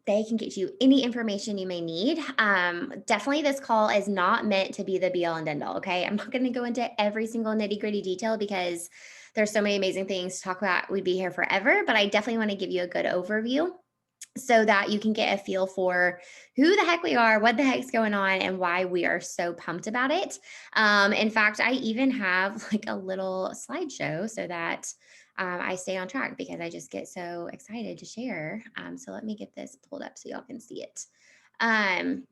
they can get you any information you may need. Definitely, this call is not meant to be the be all and end all. Okay. I'm not going to go into every single nitty gritty detail because there's so many amazing things to talk about. We'd be here forever, but I definitely want to give you a good overview so that you can get a feel for who the heck we are, what the heck's going on, and why we are so pumped about it. In fact, I even have like a little slideshow so that I stay on track because I just get so excited to share. So let me get this pulled up so y'all can see it.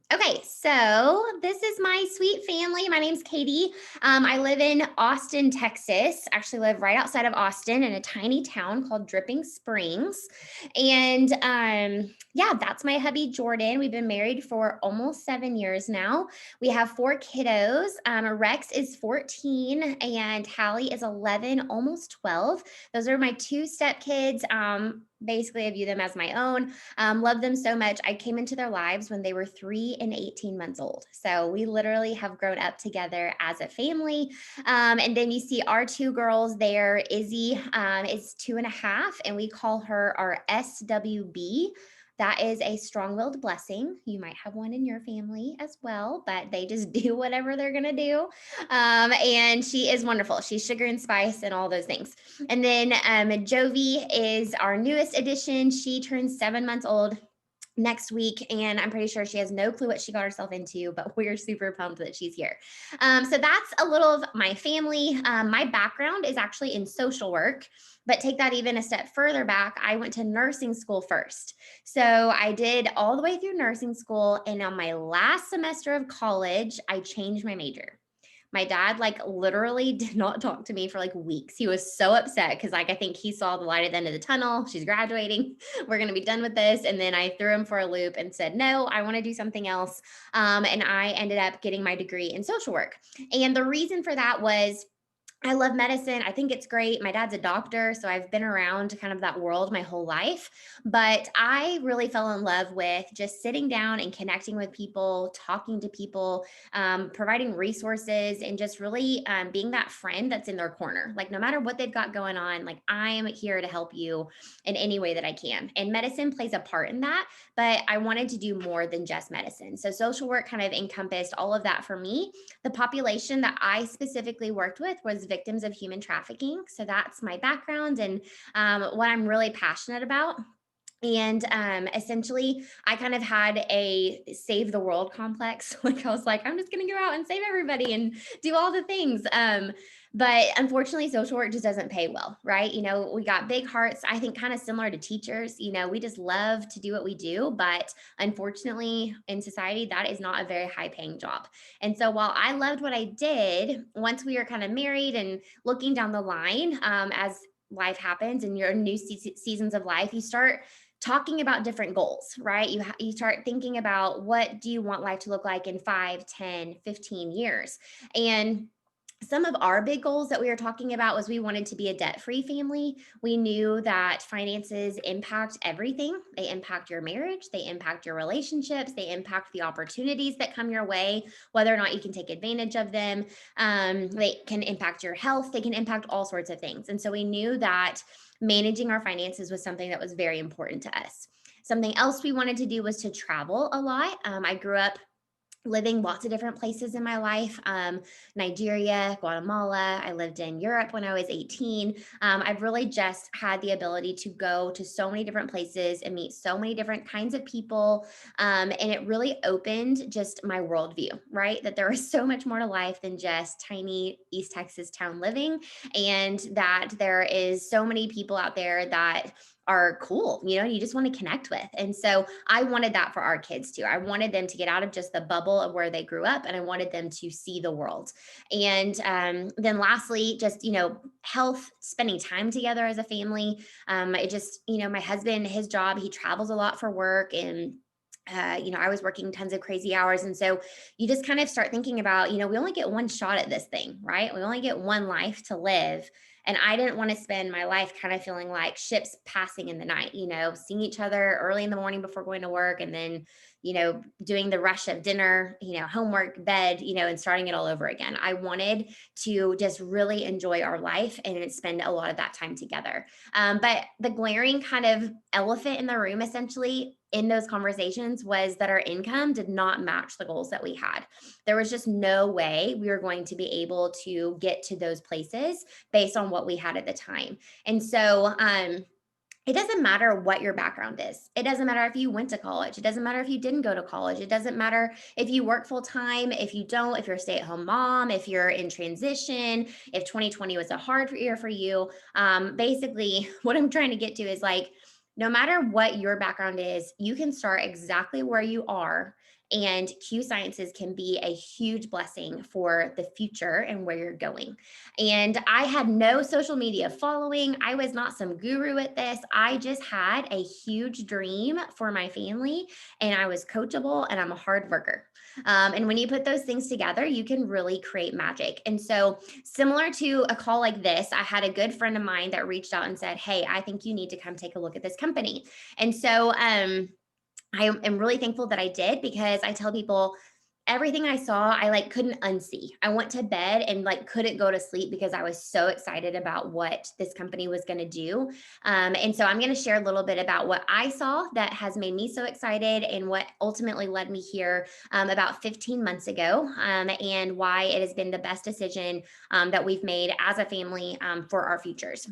Okay, so this is my sweet family. My name's Katie. I live in Austin, Texas. Actually, live right outside of Austin in a tiny town called Dripping Springs. And yeah, that's my hubby Jordan. We've been married for almost 7 years now. We have four kiddos. Rex is 14 and Hallie is 11, almost 12. Those are my two step kids. Basically, I view them as my own. Love them so much. I came into their lives when they were 3 and 18 months old. So we literally have grown up together as a family. And then you see our two girls there. Izzy is 2.5, and we call her our SWB. That is a strong willed blessing. You might have one in your family as well, but they just do whatever they're going to do. And she is wonderful. She's sugar and spice and all those things. And then Jovi is our newest addition. She turns 7 months old next week, and I'm pretty sure she has no clue what she got herself into, but we're super pumped that she's here. So that's a little of my family. My background is actually in social work, but take that even a step further back, I went to nursing school first. So I did all the way through nursing school, and on my last semester of college, I changed my major. My dad like literally did not talk to me for like weeks. He was so upset because like I think he saw the light at the end of the tunnel. She's graduating. We're going to be done with this. And then I threw him for a loop and said, no, I want to do something else. And I ended up getting my degree in social work. And the reason for that was I love medicine. I think it's great. My dad's a doctor, so I've been around kind of that world my whole life. But I really fell in love with just sitting down and connecting with people, talking to people, providing resources, and just really being that friend that's in their corner. Like, no matter what they've got going on, like, I'm here to help you in any way that I can. And medicine plays a part in that, but I wanted to do more than just medicine. So, social work kind of encompassed all of that for me. The population that I specifically worked with was victims of human trafficking. So that's my background and what I'm really passionate about. And essentially, I kind of had a save the world complex. Like I was like, I'm just going to go out and save everybody and do all the things. But unfortunately, social work just doesn't pay well, right? You know, we got big hearts. I think kind of similar to teachers. You know, we just love to do what we do, but unfortunately, in society, that is not a very high paying job. And so, while I loved what I did, once we were kind of married and looking down the line, as life happens and your new seasons of life, you start talking about different goals, right? You start thinking about what do you want life to look like in 5, 10, 15 years. And some of our big goals that we were talking about was we wanted to be a debt-free family. We knew that finances impact everything. They impact your marriage, they impact your relationships, they impact the opportunities that come your way, whether or not you can take advantage of them. They can impact your health, they can impact all sorts of things. And so we knew that managing our finances was something that was very important to us. Something else we wanted to do was to travel a lot. I grew up living lots of different places in my life, Nigeria, Guatemala. I lived in Europe when I was 18. I've really just had the ability to go to so many different places and meet so many different kinds of people. And it really opened just my worldview, right? That there is so much more to life than just tiny East Texas town living, and that there is so many people out there that are cool, you know, you just want to connect with. And so I wanted that for our kids too. I wanted them to get out of just the bubble of where they grew up, and I wanted them to see the world. And then lastly, just, you know, health, spending time together as a family. It just, you know, my husband, his job, he travels a lot for work, and you know, I was working tons of crazy hours. And so you just kind of start thinking about, you know, we only get one shot at this thing, right? We only get one life to live. And I didn't want to spend my life kind of feeling like ships passing in the night, you know, seeing each other early in the morning before going to work, and then, you know, doing the rush of dinner, you know, homework, bed, you know, and starting it all over again. I wanted to just really enjoy our life and spend a lot of that time together. But the glaring kind of elephant in the room, essentially, in those conversations was that our income did not match the goals that we had. There was just no way we were going to be able to get to those places based on what we had at the time. And so, it doesn't matter what your background is. It doesn't matter if you went to college. It doesn't matter if you didn't go to college. It doesn't matter if you work full time, if you don't, if you're a stay at home mom, if you're in transition, if 2020 was a hard year for you. Basically, what I'm trying to get to is like, no matter what your background is, you can start exactly where you are. And Q Sciences can be a huge blessing for the future and where you're going. And I had no social media following. I was not some guru at this. I just had a huge dream for my family, and I was coachable, and I'm a hard worker. And when you put those things together, you can really create magic. And so, similar to a call like this, I had a good friend of mine that reached out and said, "Hey, I think you need to come take a look at this company." And so, I am really thankful that I did, because I tell people everything I saw, I like couldn't unsee. I went to bed and like couldn't go to sleep because I was so excited about what this company was going to do. And so I'm going to share a little bit about what I saw that has made me so excited and what ultimately led me here about 15 months ago, and why it has been the best decision that we've made as a family for our futures.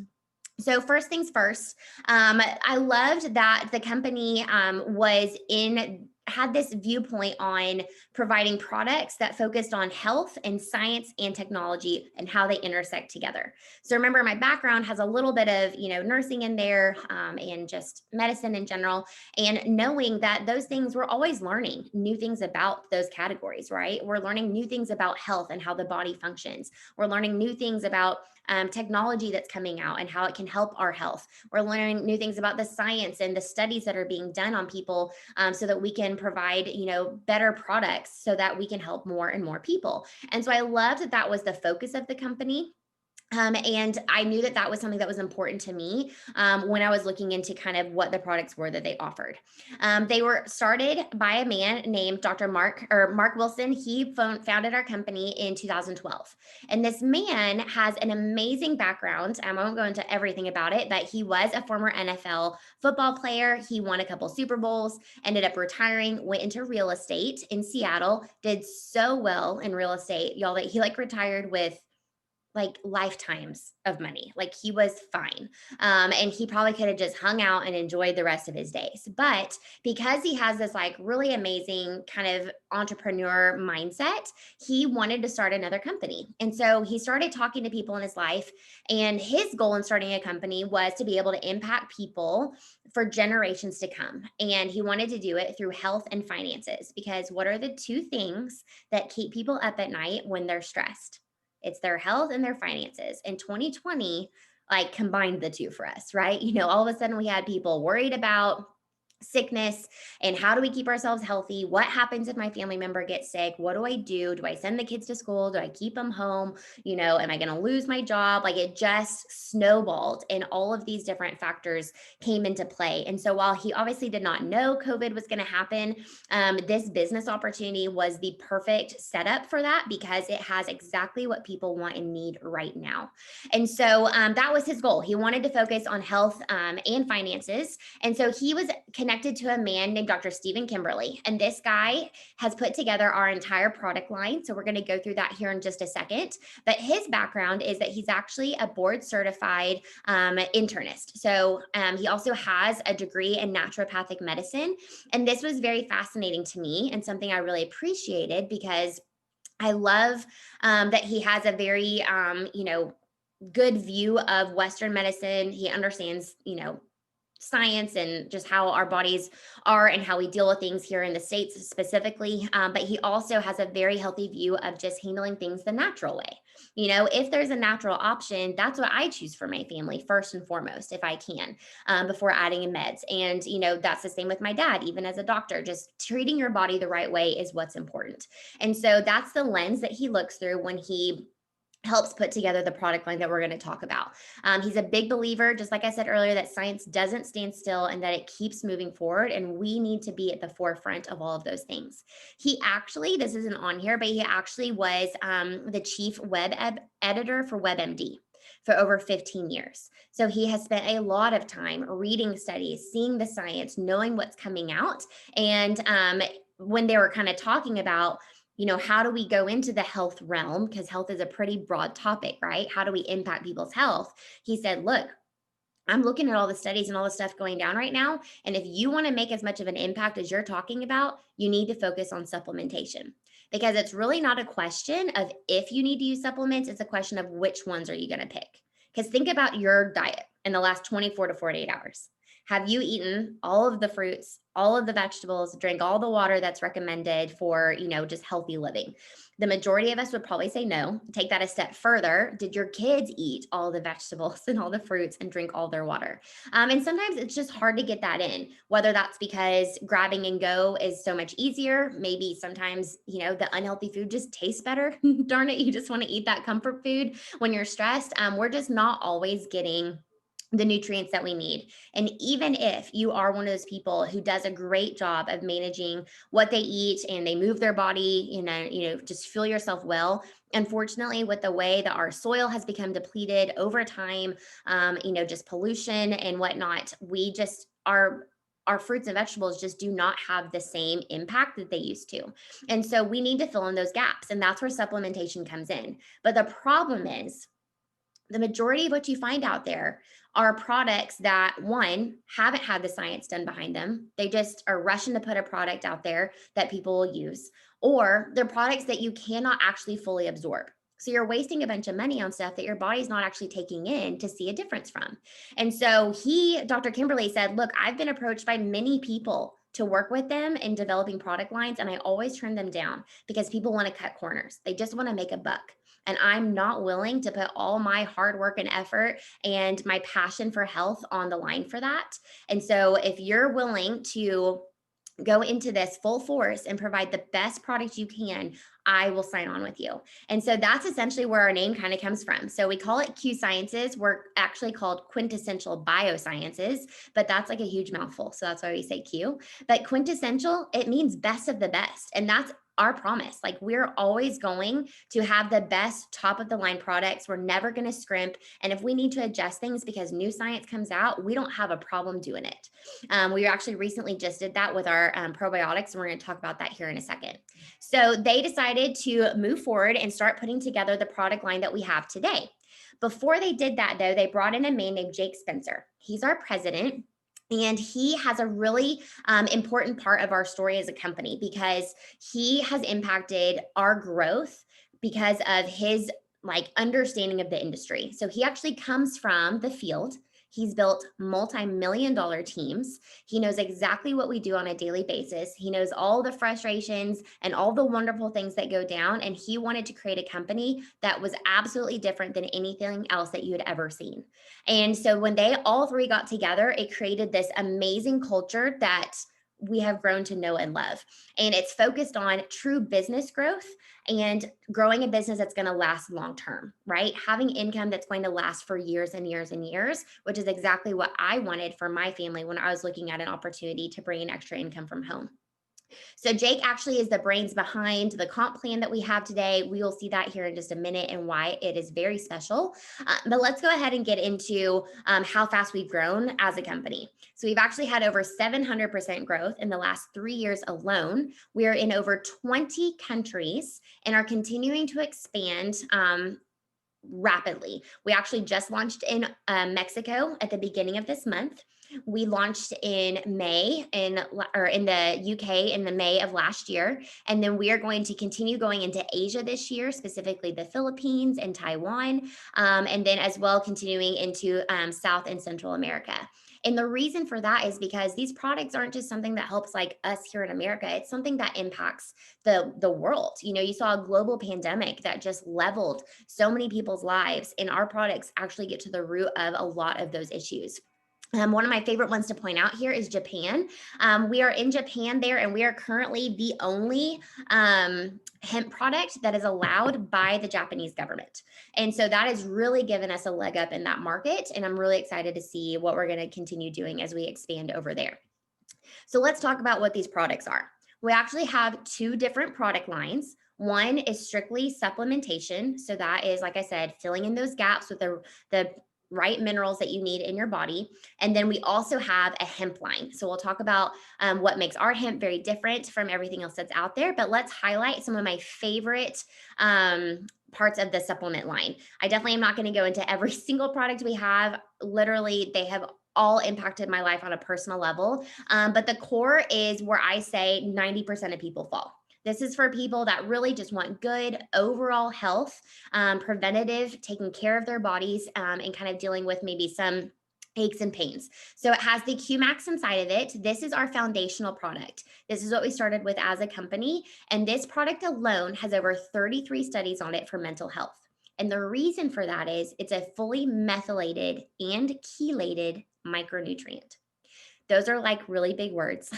So first things first, I loved that the company was in had this viewpoint on providing products that focused on health and science and technology and how they intersect together. So remember, my background has a little bit of nursing in there, and just medicine in general, and knowing that those things, we're always learning new things about those categories, right? We're learning new things about health and how the body functions. We're learning new things about technology that's coming out and how it can help our health. We're learning new things about the science and the studies that are being done on people, so that we can provide, better products so that we can help more and more people. And so I loved that that was the focus of the company. And I knew that that was something that was important to me when I was looking into kind of what the products were that they offered. They were started by a man named Dr. Mark Wilson. He founded our company in 2012. And this man has an amazing background. I won't go into everything about it, but he was a former NFL football player. He won a couple Super Bowls, ended up retiring, went into real estate in Seattle, did so well in real estate, y'all, that he like retired with like lifetimes of money. Like he was fine. And he probably could have just hung out and enjoyed the rest of his days. But because he has this like really amazing kind of entrepreneur mindset, he wanted to start another company. And so he started talking to people in his life. And his goal in starting a company was to be able to impact people for generations to come. And he wanted to do it through health and finances, because what are the two things that keep people up at night when they're stressed? It's their health and their finances. And 2020 like combined the two for us, right? All of a sudden we had people worried about sickness and how do we keep ourselves healthy? What happens if my family member gets sick? What do I do? Do I send the kids to school? Do I keep them home? Am I going to lose my job? Like it just snowballed, and all of these different factors came into play. And so while he obviously did not know COVID was going to happen, this business opportunity was the perfect setup for that, because it has exactly what people want and need right now. And so that was his goal. He wanted to focus on health and finances. And so he was connected to a man named Dr. Stephen Kimberly. And this guy has put together our entire product line. So we're going to go through that here in just a second. But his background is that he's actually a board certified internist. So he also has a degree in naturopathic medicine. And this was very fascinating to me and something I really appreciated, because I love that he has a very, good view of Western medicine. He understands, science and just how our bodies are and how we deal with things here in the States specifically. But he also has a very healthy view of just handling things the natural way. If there's a natural option, that's what I choose for my family first and foremost, if I can, before adding in meds. And, that's the same with my dad, even as a doctor, just treating your body the right way is what's important. And so that's the lens that he looks through when he helps put together the product line that we're going to talk about. He's a big believer, just like I said earlier, that science doesn't stand still and that it keeps moving forward. And we need to be at the forefront of all of those things. He actually, this isn't on here, but he actually was the chief editor for WebMD. for over 15 years. So he has spent a lot of time reading studies, seeing the science, knowing what's coming out. And when they were kind of talking about, how do we go into the health realm? Because health is a pretty broad topic, right? How do we impact people's health? He said, look, I'm looking at all the studies and all the stuff going down right now. And if you want to make as much of an impact as you're talking about, you need to focus on supplementation because it's really not a question of if you need to use supplements. It's a question of which ones are you going to pick? Because think about your diet in the last 24 to 48 hours. Have you eaten all of the fruits, all of the vegetables, drink all the water that's recommended for, just healthy living? The majority of us would probably say no. Take that a step further. Did your kids eat all the vegetables and all the fruits and drink all their water? And sometimes it's just hard to get that in, whether that's because grabbing and go is so much easier. Maybe sometimes, the unhealthy food just tastes better. Darn it, you just want to eat that comfort food when you're stressed. We're just not always getting the nutrients that we need. And even if you are one of those people who does a great job of managing what they eat and they move their body, just fuel yourself well. Unfortunately, with the way that our soil has become depleted over time, just pollution and whatnot, we just our fruits and vegetables just do not have the same impact that they used to. And so we need to fill in those gaps. And that's where supplementation comes in. But the problem is, the majority of what you find out there are products that, one, haven't had the science done behind them. They just are rushing to put a product out there that people will use, or they're products that you cannot actually fully absorb. So you're wasting a bunch of money on stuff that your body's not actually taking in to see a difference from. And so Dr. Kimberly said, look, I've been approached by many people to work with them in developing product lines, and I always turn them down because people want to cut corners. They just want to make a buck. And I'm not willing to put all my hard work and effort and my passion for health on the line for that. And so if you're willing to go into this full force and provide the best product you can, I will sign on with you. And so that's essentially where our name kind of comes from. So we call it Q Sciences. We're actually called Quintessential Biosciences, but that's like a huge mouthful. So that's why we say Q. But quintessential, it means best of the best. And that's our promise. Like, we're always going to have the best top of the line products. We're never going to scrimp. And if we need to adjust things because new science comes out, we don't have a problem doing it. We actually recently just did that with our probiotics, and we're going to talk about that here in a second. So they decided to move forward and start putting together the product line that we have today. Before they did that, though, they brought in a man named Jake Spencer. He's our president. And he has a really important part of our story as a company because he has impacted our growth because of his understanding of the industry. So he actually comes from the field. He's built multi-million-dollar teams. He knows exactly what we do on a daily basis. He knows all the frustrations and all the wonderful things that go down. And he wanted to create a company that was absolutely different than anything else that you had ever seen. And so when they all three got together, it created this amazing culture that we have grown to know and love. And it's focused on true business growth and growing a business that's going to last long term, right? Having income that's going to last for years and years and years, which is exactly what I wanted for my family when I was looking at an opportunity to bring in extra income from home. So Jake actually is the brains behind the comp plan that we have today. We will see that here in just a minute and why it is very special. But let's go ahead and get into how fast we've grown as a company. So we've actually had over 700% growth in the last 3 years alone. We are in over 20 countries and are continuing to expand rapidly. We actually just launched in Mexico at the beginning of this month. We launched in May in the UK in the May of last year. And then we are going to continue going into Asia this year, specifically the Philippines and Taiwan. And then as well continuing into South and Central America. And the reason for that is because these products aren't just something that helps us here in America. It's something that impacts the world. You saw a global pandemic that just leveled so many people's lives, and our products actually get to the root of a lot of those issues. One of my favorite ones to point out here is Japan. We are in Japan there, and we are currently the only hemp product that is allowed by the Japanese government. And so that has really given us a leg up in that market. And I'm really excited to see what we're going to continue doing as we expand over there. So let's talk about what these products are. We actually have two different product lines. One is strictly supplementation. So that is, like I said, filling in those gaps with the right minerals that you need in your body. And then we also have a hemp line. So we'll talk about what makes our hemp very different from everything else that's out there. But let's highlight some of my favorite parts of the supplement line. I definitely am not going to go into every single product we have. Literally, they have all impacted my life on a personal level. But the core is where I say 90% of people fall. This is for people that really just want good overall health, preventative, taking care of their bodies, and kind of dealing with maybe some aches and pains. So it has the QMax inside of it. This is our foundational product. This is what we started with as a company. And this product alone has over 33 studies on it for mental health. And the reason for that is it's a fully methylated and chelated micronutrient. Those are like really big words.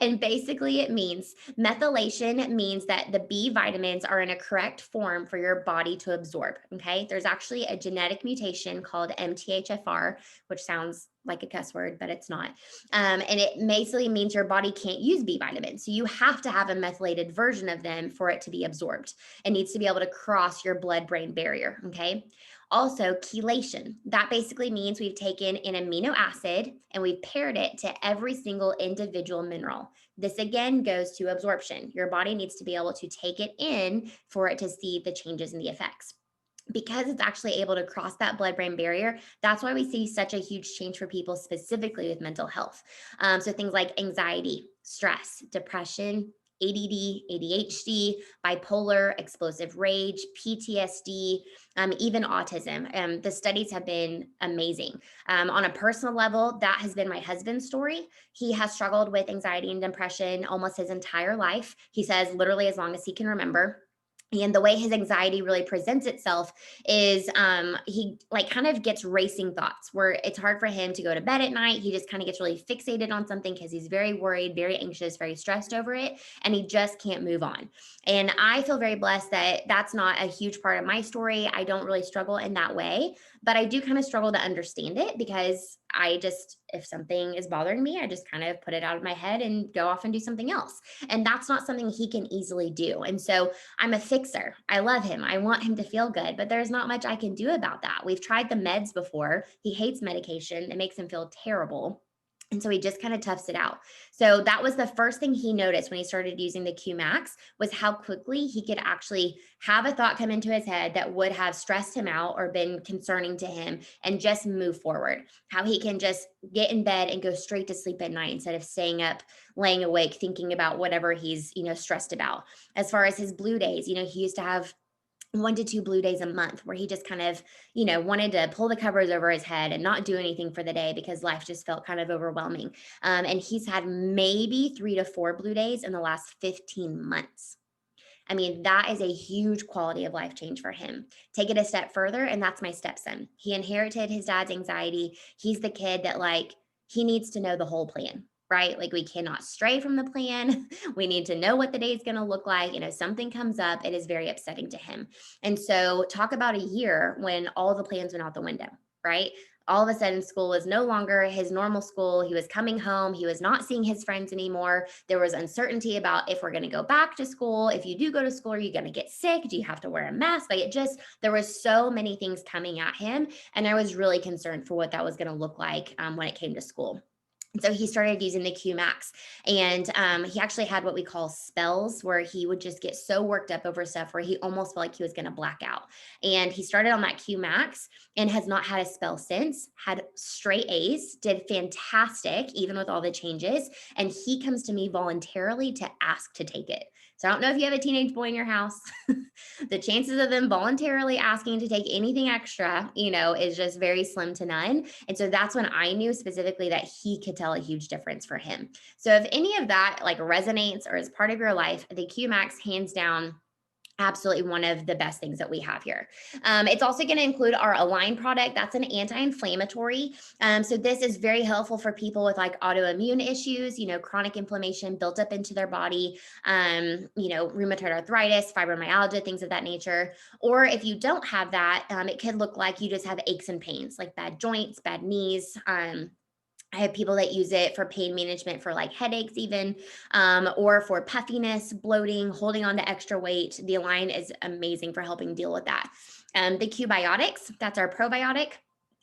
And basically, it means methylation means that the B vitamins are in a correct form for your body to absorb. Okay. There's actually a genetic mutation called MTHFR, which sounds like a cuss word, but it's not. And it basically means your body can't use B vitamins. So you have to have a methylated version of them for it to be absorbed. It needs to be able to cross your blood brain barrier. Okay. Also, chelation. That basically means we've taken an amino acid and we've paired it to every single individual mineral. This again goes to absorption. Your body needs to be able to take it in for it to see the changes and the effects. Because it's actually able to cross that blood brain barrier, that's why we see such a huge change for people specifically with mental health. So things like anxiety, stress, depression, ADD, ADHD, bipolar, explosive rage, PTSD, even autism. The studies have been amazing. On a personal level, that has been my husband's story. He has struggled with anxiety and depression almost his entire life. He says literally as long as he can remember. And the way his anxiety really presents itself is he like kind of gets racing thoughts where it's hard for him to go to bed at night. He just kind of gets really fixated on something because he's very worried, very anxious, very stressed over it, and he just can't move on. And I feel very blessed that that's not a huge part of my story. I don't really struggle in that way, but I do kind of struggle to understand it because I just, if something is bothering me, I just kind of put it out of my head and go off and do something else. And that's not something he can easily do. And so I'm a fixer. I love him. I want him to feel good, but there's not much I can do about that. We've tried the meds before. He hates medication. It makes him feel terrible. And so he just kind of toughs it out. So that was the first thing he noticed when he started using the QMax was how quickly he could actually have a thought come into his head that would have stressed him out or been concerning to him and just move forward. How he can just get in bed and go straight to sleep at night instead of staying up, laying awake, thinking about whatever he's, stressed about. As far as his blue days, he used to have 1 to 2 blue days a month where he just kind of, wanted to pull the covers over his head and not do anything for the day because life just felt kind of overwhelming. And he's had maybe 3 to 4 blue days in the last 15 months. I mean, that is a huge quality of life change for him. Take it a step further, and that's my stepson. He inherited his dad's anxiety. He's the kid that, he needs to know the whole plan, right? Like, we cannot stray from the plan. We need to know what the day is going to look like. And if something comes up, it is very upsetting to him. And so, talk about a year when all the plans went out the window, right? All of a sudden, school was no longer his normal school. He was coming home. He was not seeing his friends anymore. There was uncertainty about if we're going to go back to school. If you do go to school, are you going to get sick? Do you have to wear a mask? There was so many things coming at him. And I was really concerned for what that was going to look like when it came to school. So he started using the QMax, and he actually had what we call spells where he would just get so worked up over stuff where he almost felt like he was going to black out. And he started on that QMax and has not had a spell since, had straight A's, did fantastic, even with all the changes. And he comes to me voluntarily to ask to take it. So I don't know if you have a teenage boy in your house. The chances of them voluntarily asking to take anything extra, is just very slim to none. And so that's when I knew specifically that he could tell a huge difference for him. So if any of that resonates or is part of your life, the QMax hands down absolutely one of the best things that we have here. It's also going to include our Align product. That's an anti-inflammatory. So this is very helpful for people with autoimmune issues, chronic inflammation built up into their body, rheumatoid arthritis, fibromyalgia, things of that nature. Or if you don't have that, it could look like you just have aches and pains, like bad joints, bad knees, I have people that use it for pain management for like headaches, even, or for puffiness, bloating, holding on to extra weight. The Align is amazing for helping deal with that. The Qbiotics, that's our probiotic.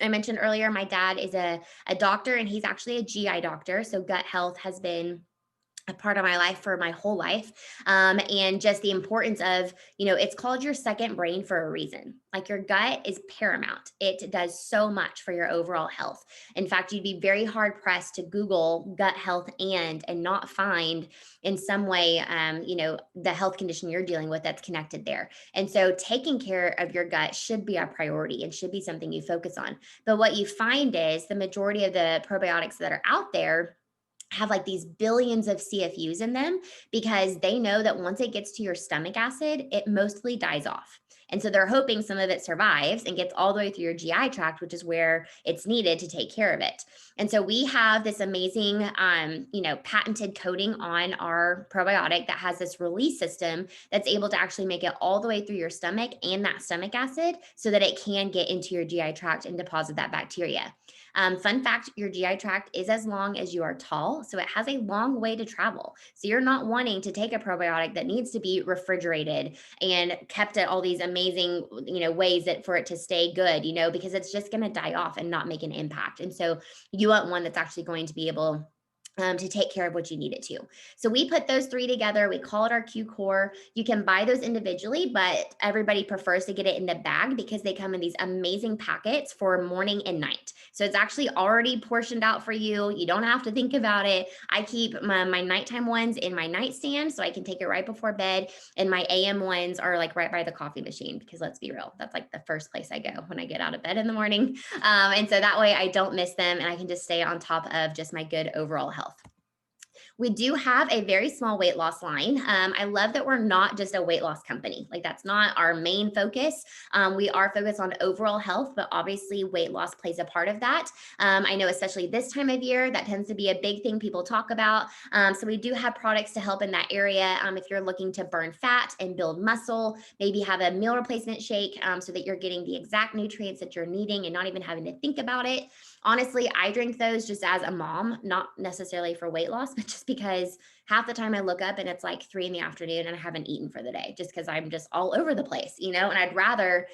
I mentioned earlier, my dad is a doctor and he's actually a GI doctor. So gut health has been a part of my life for my whole life. And just the importance of, it's called your second brain for a reason. Like your gut is paramount. It does so much for your overall health. In fact, you'd be very hard pressed to Google gut health and not find in some way, the health condition you're dealing with that's connected there. And so taking care of your gut should be a priority and should be something you focus on. But what you find is the majority of the probiotics that are out there have like these billions of CFUs in them because they know that once it gets to your stomach acid, it mostly dies off. And so they're hoping some of it survives and gets all the way through your GI tract, which is where it's needed to take care of it. And so we have this amazing, patented coating on our probiotic that has this release system that's able to actually make it all the way through your stomach and that stomach acid so that it can get into your GI tract and deposit that bacteria. Fun fact, your GI tract is as long as you are tall, so it has a long way to travel. So you're not wanting to take a probiotic that needs to be refrigerated and kept at all these amazing, ways that for it to stay good, because it's just going to die off and not make an impact. And so you want one that's actually going to be able to take care of what you need it to. So we put those three together. We call it our Q Core. You can buy those individually, but everybody prefers to get it in the bag because they come in these amazing packets for morning and night. So it's actually already portioned out for you. You don't have to think about it. I keep my nighttime ones in my nightstand so I can take it right before bed. And my AM ones are like right by the coffee machine because let's be real, that's like the first place I go when I get out of bed in the morning. And so that way I don't miss them and I can just stay on top of just my good overall health. We do have a very small weight loss line. I love that we're not just a weight loss company. Like that's not our main focus. We are focused on overall health, but obviously weight loss plays a part of that. I know especially this time of year, that tends to be a big thing people talk about. So we do have products to help in that area. If you're looking to burn fat and build muscle, maybe have a meal replacement shake so that you're getting the exact nutrients that you're needing and not even having to think about it. Honestly, I drink those just as a mom, not necessarily for weight loss, but just because half the time I look up and it's like 3 PM and I haven't eaten for the day just because I'm just all over the place, and I'd rather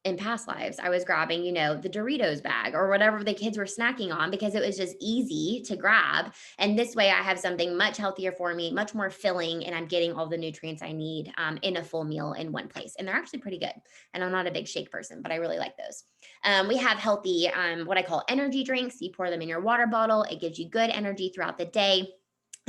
in past lives, I was grabbing, the Doritos bag or whatever the kids were snacking on because it was just easy to grab. And this way I have something much healthier for me, much more filling, and I'm getting all the nutrients I need in a full meal in one place. And they're actually pretty good. And I'm not a big shake person, but I really like those. We have healthy, what I call energy drinks. You pour them in your water bottle. It gives you good energy throughout the day.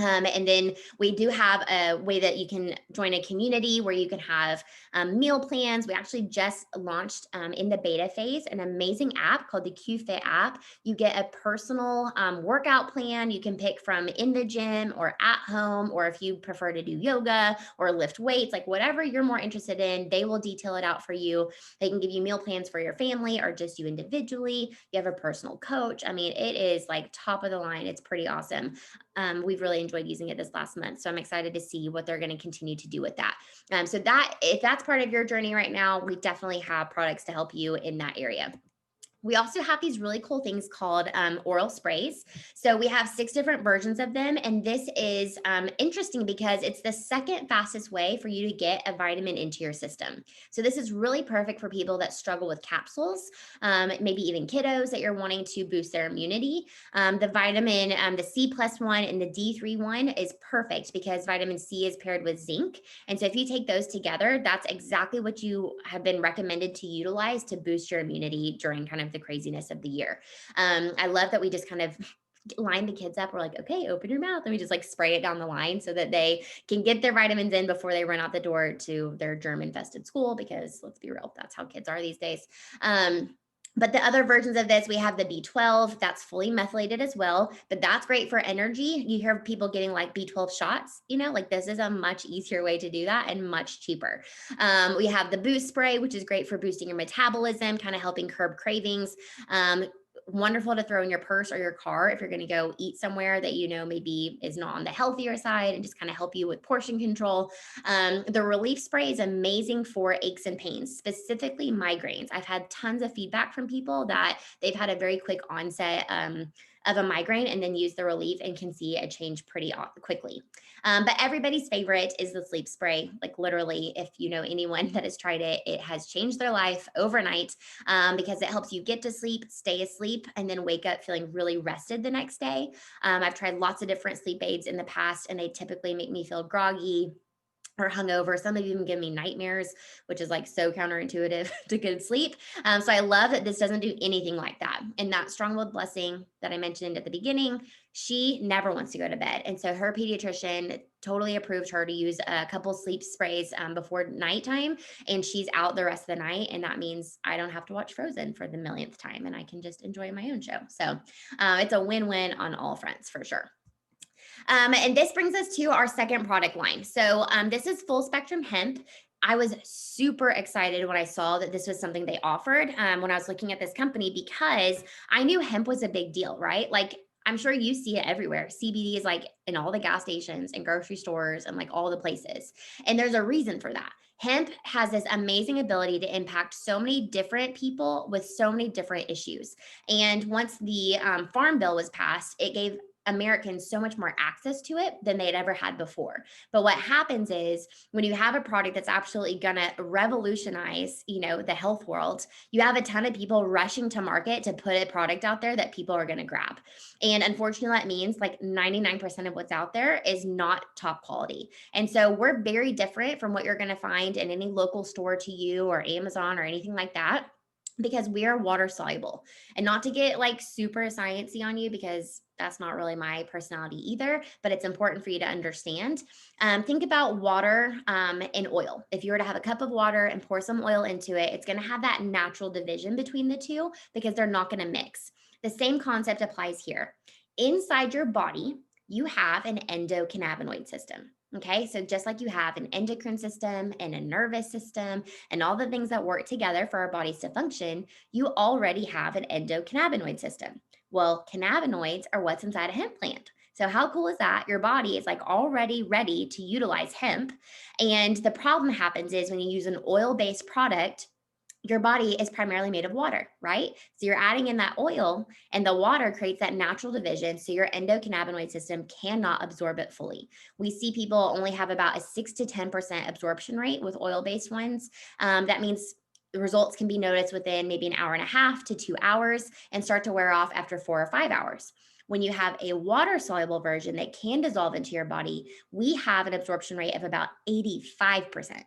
And then we do have a way that you can join a community where you can have meal plans. We actually just launched in the beta phase an amazing app called the QFit app. You get a personal workout plan. You can pick from in the gym or at home, or if you prefer to do yoga or lift weights, like whatever you're more interested in, they will detail it out for you. They can give you meal plans for your family or just you individually. You have a personal coach. I mean, it is like top of the line. It's pretty awesome. We've really enjoyed using it this last month. So I'm excited to see what they're going to continue to do with that. So that if that's part of your journey right now, we definitely have products to help you in that area. We also have these really cool things called oral sprays. So we have 6 different versions of them. And this is interesting because it's the second fastest way for you to get a vitamin into your system. So this is really perfect for people that struggle with capsules, maybe even kiddos that you're wanting to boost their immunity. The vitamin, the C+ one and the D3 one is perfect because vitamin C is paired with zinc. And so if you take those together, that's exactly what you have been recommended to utilize to boost your immunity during kind of the craziness of the year. I love that we just kind of line the kids up. We're like, okay, open your mouth. And we just like spray it down the line so that they can get their vitamins in before they run out the door to their germ infested school, because let's be real, that's how kids are these days. But the other versions of this, we have the B12 that's fully methylated as well, but that's great for energy. You hear people getting like B12 shots, like this is a much easier way to do that and much cheaper. We have the boost spray, which is great for boosting your metabolism, kind of helping curb cravings. Wonderful to throw in your purse or your car if you're going to go eat somewhere that maybe is not on the healthier side, and just kind of help you with portion control. The relief spray is amazing for aches and pains, specifically migraines. I've had tons of feedback from people that they've had a very quick onset of a migraine and then use the relief and can see a change pretty quickly. But everybody's favorite is the sleep spray. Like literally, if you know anyone that has tried it, it has changed their life overnight, because it helps you get to sleep, stay asleep, and then wake up feeling really rested the next day. I've tried lots of different sleep aids in the past, and they typically make me feel groggy or hungover. Some of you even give me nightmares, which is like so counterintuitive to good sleep. So I love that this doesn't do anything like that. And that strong-willed blessing that I mentioned at the beginning, she never wants to go to bed. And so her pediatrician totally approved her to use a couple sleep sprays before nighttime. And she's out the rest of the night. And that means I don't have to watch Frozen for the millionth time and I can just enjoy my own show. So it's a win-win on all fronts for sure. And this brings us to our second product line. So this is full spectrum hemp. I was super excited when I saw that this was something they offered when I was looking at this company because I knew hemp was a big deal, right? Like I'm sure you see it everywhere. CBD is like in all the gas stations and grocery stores and like all the places. And there's a reason for that. Hemp has this amazing ability to impact so many different people with so many different issues. And once the Farm Bill was passed, it gave Americans so much more access to it than they'd ever had before. But what happens is when you have a product that's absolutely gonna revolutionize, the health world, you have a ton of people rushing to market to put a product out there that people are gonna grab. And unfortunately, that means like 99% of what's out there is not top quality. And so we're very different from what you're gonna find in any local store to you or Amazon or anything like that, because we are water soluble. And not to get like super sciencey on you, because that's not really my personality either, but it's important for you to understand. Think about water and oil. If you were to have a cup of water and pour some oil into it, it's going to have that natural division between the two because they're not going to mix. The same concept applies here. Inside your body, you have an endocannabinoid system. Okay, so just like you have an endocrine system and a nervous system and all the things that work together for our bodies to function, you already have an endocannabinoid system. Well, cannabinoids are what's inside a hemp plant. So how cool is that? Your body is like already ready to utilize hemp. And the problem happens is when you use an oil-based product, your body is primarily made of water, right? So you're adding in that oil and the water creates that natural division. So your endocannabinoid system cannot absorb it fully. We see people only have about a 6 to 10% absorption rate with oil-based ones. That means the results can be noticed within maybe an hour and a half to 2 hours and start to wear off after 4 or 5 hours. When you have a water soluble version that can dissolve into your body, we have an absorption rate of about 85%.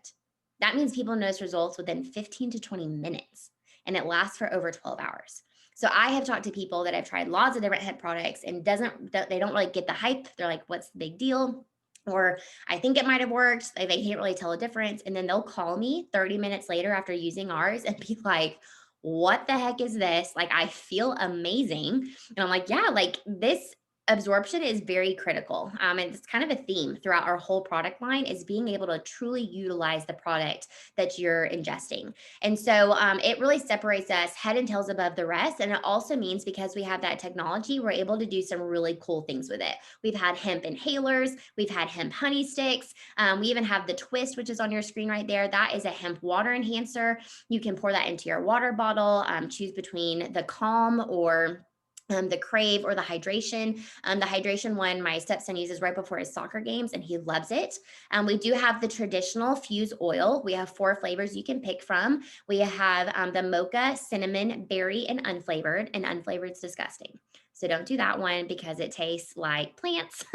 That means people notice results within 15 to 20 minutes and it lasts for over 12 hours. So I have talked to people that have tried lots of different hemp products and they don't really get the hype. They're like, what's the big deal? Or I think it might have worked. They can't really tell a difference. And then they'll call me 30 minutes later after using ours and be like, what the heck is this? Like, I feel amazing. And I'm like, yeah, like this absorption is very critical. And it's kind of a theme throughout our whole product line is being able to truly utilize the product that you're ingesting. And so it really separates us head and tails above the rest. And it also means because we have that technology, we're able to do some really cool things with it. We've had hemp inhalers, we've had hemp honey sticks. We even have the twist, which is on your screen right there. That is a hemp water enhancer. You can pour that into your water bottle, choose between the Calm or the Crave or the Hydration. The Hydration one, my stepson uses right before his soccer games and he loves it. We do have the traditional Fuse oil. We have 4 flavors you can pick from. We have the mocha, cinnamon, berry, and unflavored. And unflavored is disgusting. So don't do that one because it tastes like plants.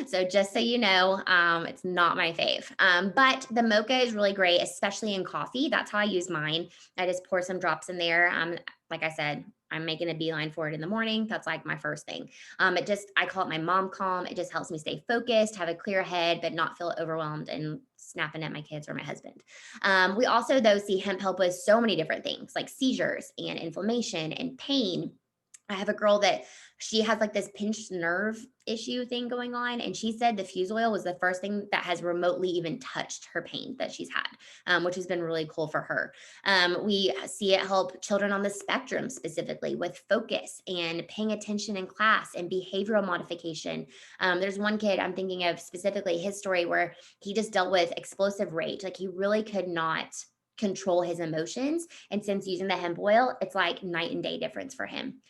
So just so you know, it's not my fave. But the mocha is really great, especially in coffee. That's how I use mine. I just pour some drops in there. Like I said, I'm making a beeline for it in the morning. That's like my first thing. I call it my mom calm. It just helps me stay focused, have a clear head, but not feel overwhelmed and snapping at my kids or my husband. We also, though, see hemp help with so many different things like seizures and inflammation and pain. I have a girl that she has like this pinched nerve issue thing going on. And she said the Fuse oil was the first thing that has remotely even touched her pain that she's had, which has been really cool for her. We see it help children on the spectrum specifically with focus and paying attention in class and behavioral modification. There's one kid I'm thinking of specifically his story where he just dealt with explosive rage. Like he really could not control his emotions. And since using the hemp oil, it's like night and day difference for him.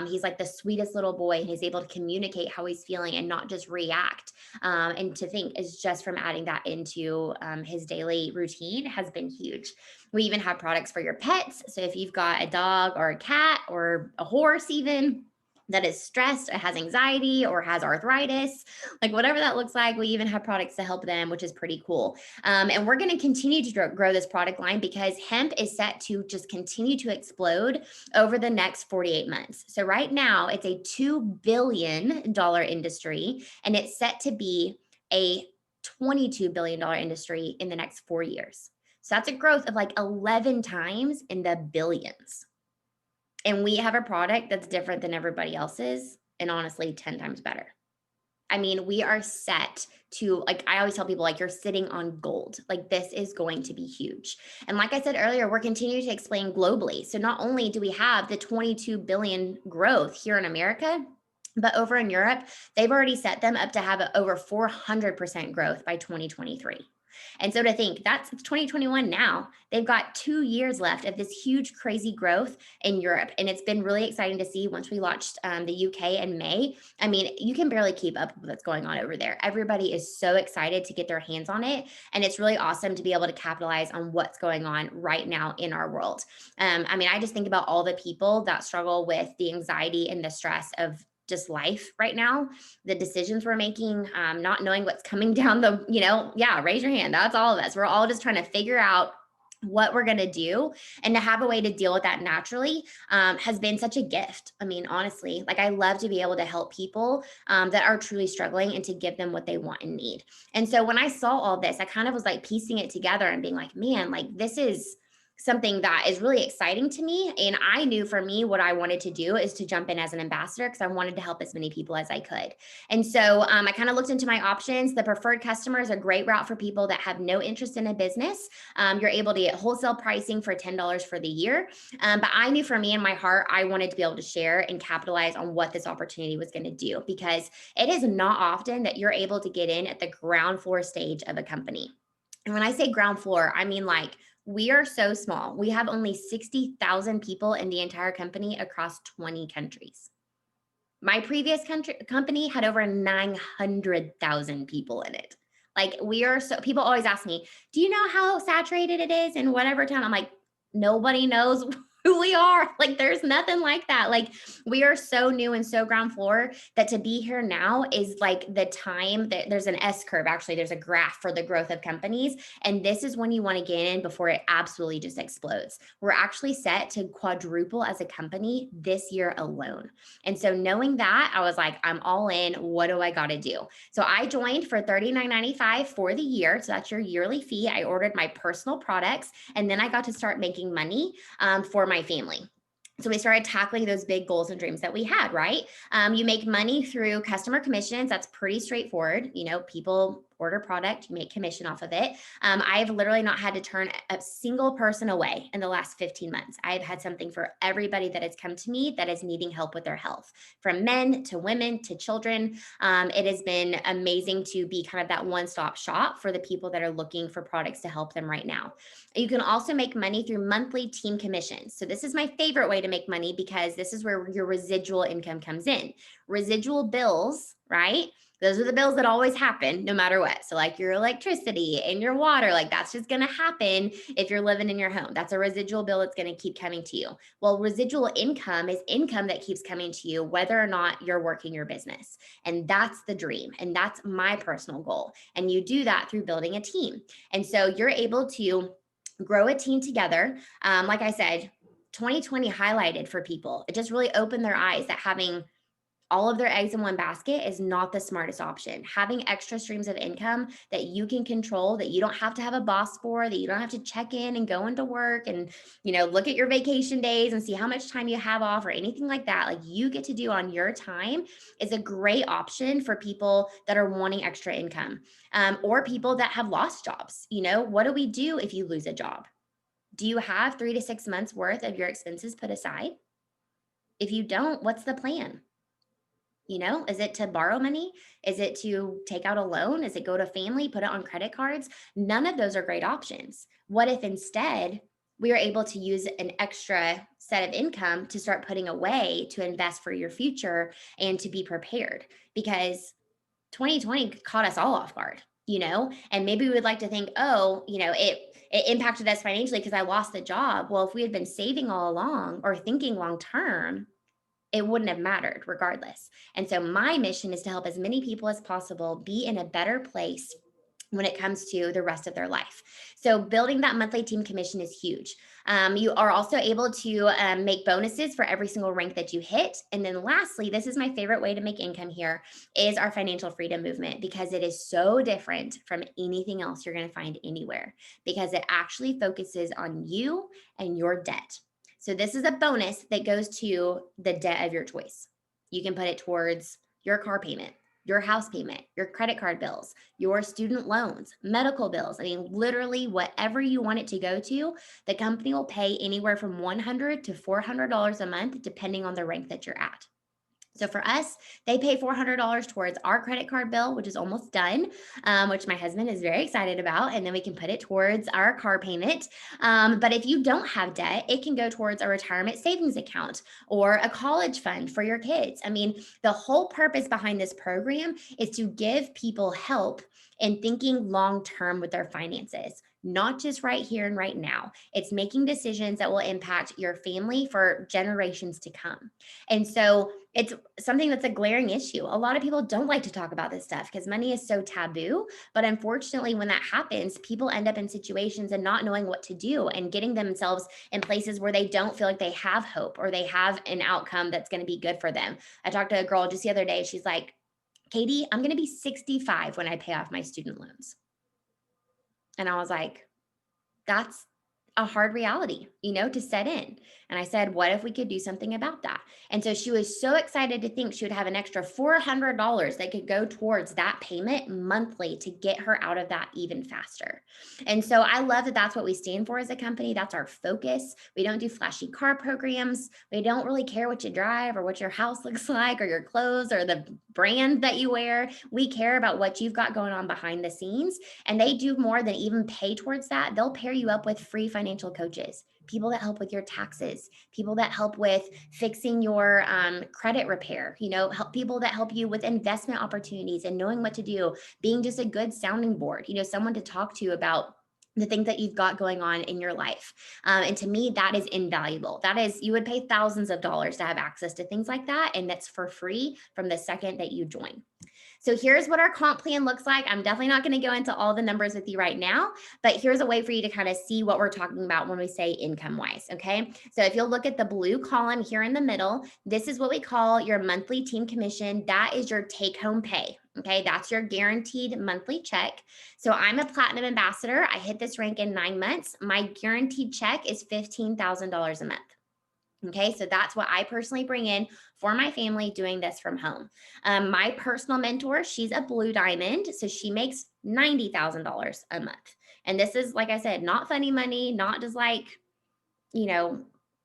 He's like the sweetest little boy, and he's able to communicate how he's feeling and not just react. And to think is just from adding that into his daily routine has been huge. We even have products for your pets. So if you've got a dog or a cat or a horse, even that is stressed, or has anxiety, or has arthritis, like whatever that looks like, we even have products to help them, which is pretty cool. And we're going to continue to grow this product line because hemp is set to just continue to explode over the next 48 months. So right now, it's a $2 billion industry, and it's set to be a $22 billion industry in the next 4 years. So that's a growth of like 11 times in the billions. And we have a product that's different than everybody else's, and honestly 10 times better. I mean, we are set to, like, I always tell people, like, you're sitting on gold. Like, this is going to be huge. And like I said earlier, we're continuing to explain globally. So not only do we have the 22 billion growth here in America, but over in Europe, they've already set them up to have over 400% growth by 2023. And so to think that's, it's 2021 now, they've got 2 years left of this huge, crazy growth in Europe. And it's been really exciting to see once we launched the UK in May. I mean, you can barely keep up with what's going on over there. Everybody is so excited to get their hands on it. And it's really awesome to be able to capitalize on what's going on right now in our world. I mean, I just think about all the people that struggle with the anxiety and the stress of just life right now, the decisions we're making, not knowing what's coming down the, yeah, raise your hand. That's all of us. We're all just trying to figure out what we're going to do, and to have a way to deal with that naturally has been such a gift. I mean, honestly, like, I love to be able to help people that are truly struggling and to give them what they want and need. And so when I saw all this, I kind of was like piecing it together and being like, man, like, this is something that is really exciting to me. And I knew for me, what I wanted to do is to jump in as an ambassador because I wanted to help as many people as I could. And so I kind of looked into my options. The preferred customer is a great route for people that have no interest in a business. You're able to get wholesale pricing for $10 for the year. But I knew for me in my heart, I wanted to be able to share and capitalize on what this opportunity was going to do, because it is not often that you're able to get in at the ground floor stage of a company. And when I say ground floor, I mean, like, we are so small. We have only 60,000 people in the entire company across 20 countries. My previous company had over 900,000 people in it. Like, we are so, people always ask me, do you know how saturated it is in whatever town? I'm like, nobody knows who we are. Like, there's nothing like that. Like, we are so new and so ground floor that to be here now is like the time that there's an S curve. Actually, there's a graph for the growth of companies. And this is when you want to get in before it absolutely just explodes. We're actually set to quadruple as a company this year alone. And so knowing that, I was like, I'm all in. What do I got to do? So I joined for $39.95 for the year. So that's your yearly fee. I ordered my personal products, and then I got to start making money for my family. So we started tackling those big goals and dreams that we had, right? You make money through customer commissions. That's pretty straightforward. People order product, you make commission off of it. I've literally not had to turn a single person away in the last 15 months. I've had something for everybody that has come to me that is needing help with their health, from men to women to children. It has been amazing to be kind of that one-stop shop for the people that are looking for products to help them right now. You can also make money through monthly team commissions. So this is my favorite way to make money, because this is where your residual income comes in. Residual bills, right? Those are the bills that always happen no matter what. So like your electricity and your water, like that's just going to happen if you're living in your home. That's a residual bill that's going to keep coming to you. Well, residual income is income that keeps coming to you whether or not you're working your business. And that's the dream. And that's my personal goal. And you do that through building a team. And so you're able to grow a team together. Like I said, 2020 highlighted for people. It just really opened their eyes that having all of their eggs in one basket is not the smartest option. Having extra streams of income that you can control, that you don't have to have a boss for, that you don't have to check in and go into work and, look at your vacation days and see how much time you have off or anything like that. Like, you get to do on your time is a great option for people that are wanting extra income, or people that have lost jobs. What do we do if you lose a job? Do you have 3 to 6 months worth of your expenses put aside? If you don't, what's the plan? Is it to borrow money? Is it to take out a loan? Is it go to family, put it on credit cards? None of those are great options. What if instead we are able to use an extra set of income to start putting away to invest for your future and to be prepared, because 2020 caught us all off guard, and maybe we would like to think, oh, it impacted us financially because I lost the job. Well, if we had been saving all along or thinking long term, it wouldn't have mattered regardless. And so my mission is to help as many people as possible be in a better place when it comes to the rest of their life. So building that monthly team commission is huge. You are also able to make bonuses for every single rank that you hit. And then lastly, this is my favorite way to make income here, is our financial freedom movement, because it is so different from anything else you're going to find anywhere, because it actually focuses on you and your debt. So this is a bonus that goes to the debt of your choice. You can put it towards your car payment, your house payment, your credit card bills, your student loans, medical bills. I mean, literally whatever you want it to go to, the company will pay anywhere from $100 to $400 a month, depending on the rank that you're at. So for us, they pay $400 towards our credit card bill, which is almost done, which my husband is very excited about. And then we can put it towards our car payment. But if you don't have debt, it can go towards a retirement savings account or a college fund for your kids. I mean, the whole purpose behind this program is to give people help in thinking long term with their finances, not just right here and right now. It's making decisions that will impact your family for generations to come. And so it's something that's a glaring issue. A lot of people don't like to talk about this stuff because money is so taboo. But unfortunately, when that happens, people end up in situations and not knowing what to do and getting themselves in places where they don't feel like they have hope or they have an outcome that's going to be good for them. I talked to a girl just the other day. She's like, Katie, I'm going to be 65 when I pay off my student loans. And I was like, that's a hard reality, to set in. And I said, what if we could do something about that? And so she was so excited to think she would have an extra $400 that could go towards that payment monthly to get her out of that even faster. And so I love that that's what we stand for as a company. That's our focus. We don't do flashy car programs. We don't really care what you drive or what your house looks like or your clothes or the brand that you wear. We care about what you've got going on behind the scenes. And they do more than even pay towards that. They'll pair you up with free financial coaches, people that help with your taxes, people that help with fixing your credit repair, help people that help you with investment opportunities and knowing what to do, being just a good sounding board, someone to talk to about the things that you've got going on in your life. And to me, that is invaluable. That is, you would pay thousands of dollars to have access to things like that. And that's for free from the second that you join. So here's what our comp plan looks like. I'm definitely not going to go into all the numbers with you right now, but here's a way for you to kind of see what we're talking about when we say income wise. Okay. So if you'll look at the blue column here in the middle, this is what we call your monthly team commission. That is your take home pay. Okay. That's your guaranteed monthly check. So I'm a platinum ambassador. I hit this rank in 9 months. My guaranteed check is $15,000 a month. Okay, so that's what I personally bring in for my family doing this from home. My personal mentor, she's a blue diamond, so she makes $90,000 a month. And this is, like I said, not funny money, not just like,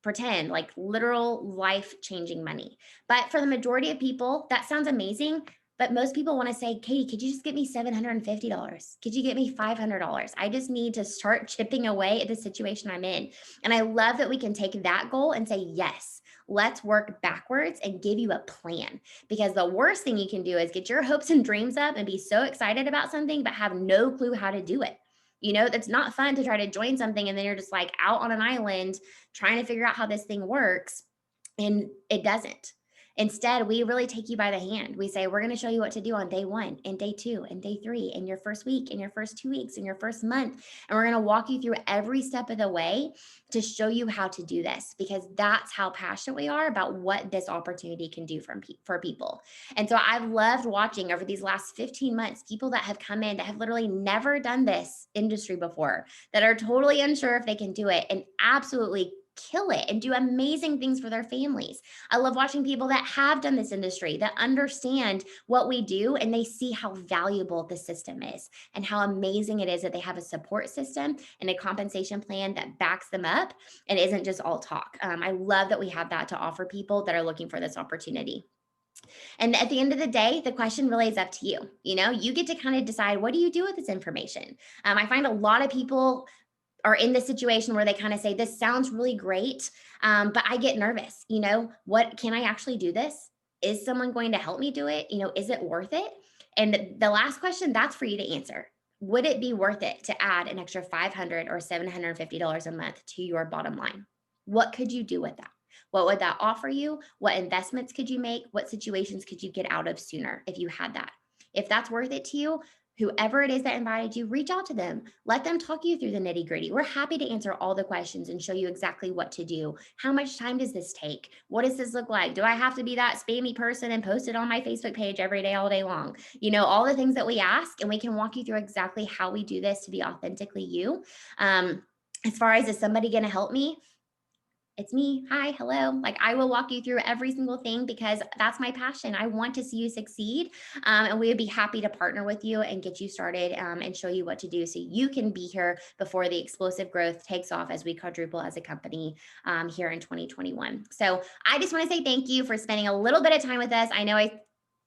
pretend, like literal life changing money. But for the majority of people, that sounds amazing. But most people want to say, Katie, could you just get me $750? Could you get me $500? I just need to start chipping away at the situation I'm in. And I love that we can take that goal and say, yes, let's work backwards and give you a plan. Because the worst thing you can do is get your hopes and dreams up and be so excited about something, but have no clue how to do it. That's not fun to try to join something and then you're just like out on an island trying to figure out how this thing works. And it doesn't. Instead, we really take you by the hand. We say, we're going to show you what to do on day 1 and day 2 and day 3 and your first week and your first 2 weeks and your first month. And we're going to walk you through every step of the way to show you how to do this, because that's how passionate we are about what this opportunity can do for people. And so I've loved watching over these last 15 months, people that have come in that have literally never done this industry before, that are totally unsure if they can do it and absolutely kill it and do amazing things for their families. I love watching people that have done this industry, that understand what we do, and they see how valuable the system is and how amazing it is that they have a support system and a compensation plan that backs them up and isn't just all talk. I love that we have that to offer people that are looking for this opportunity. And at the end of the day, the question really is up to you. You get to kind of decide, what do you do with this information? I find a lot of people are in the situation where they kind of say, this sounds really great, but I get nervous. What can I actually do this? Is someone going to help me do it? Is it worth it? And the last question, that's for you to answer. Would it be worth it to add an extra $500 or $750 a month to your bottom line? What could you do with that? What would that offer you? What investments could you make? What situations could you get out of sooner if you had that? If that's worth it to you, whoever it is that invited you, reach out to them. Let them talk you through the nitty gritty. We're happy to answer all the questions and show you exactly what to do. How much time does this take? What does this look like? Do I have to be that spammy person and post it on my Facebook page every day, all day long? All the things that we ask, and we can walk you through exactly how we do this to be authentically you. As far as, is somebody going to help me? It's me. Hi, hello. Like, I will walk you through every single thing because that's my passion. I want to see you succeed. And we would be happy to partner with you and get you started, and show you what to do so you can be here before the explosive growth takes off as we quadruple as a company, here in 2021. So I just want to say thank you for spending a little bit of time with us. I know I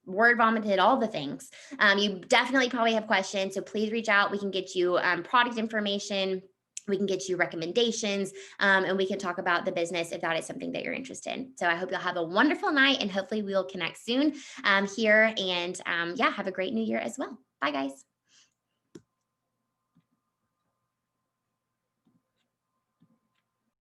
word vomited all the things. You definitely probably have questions. So please reach out. We can get you product information. We can get you recommendations, and we can talk about the business if that is something that you're interested in. So I hope you'll have a wonderful night, and hopefully we'll connect soon, here. And yeah, have a great new year as well. Bye, guys.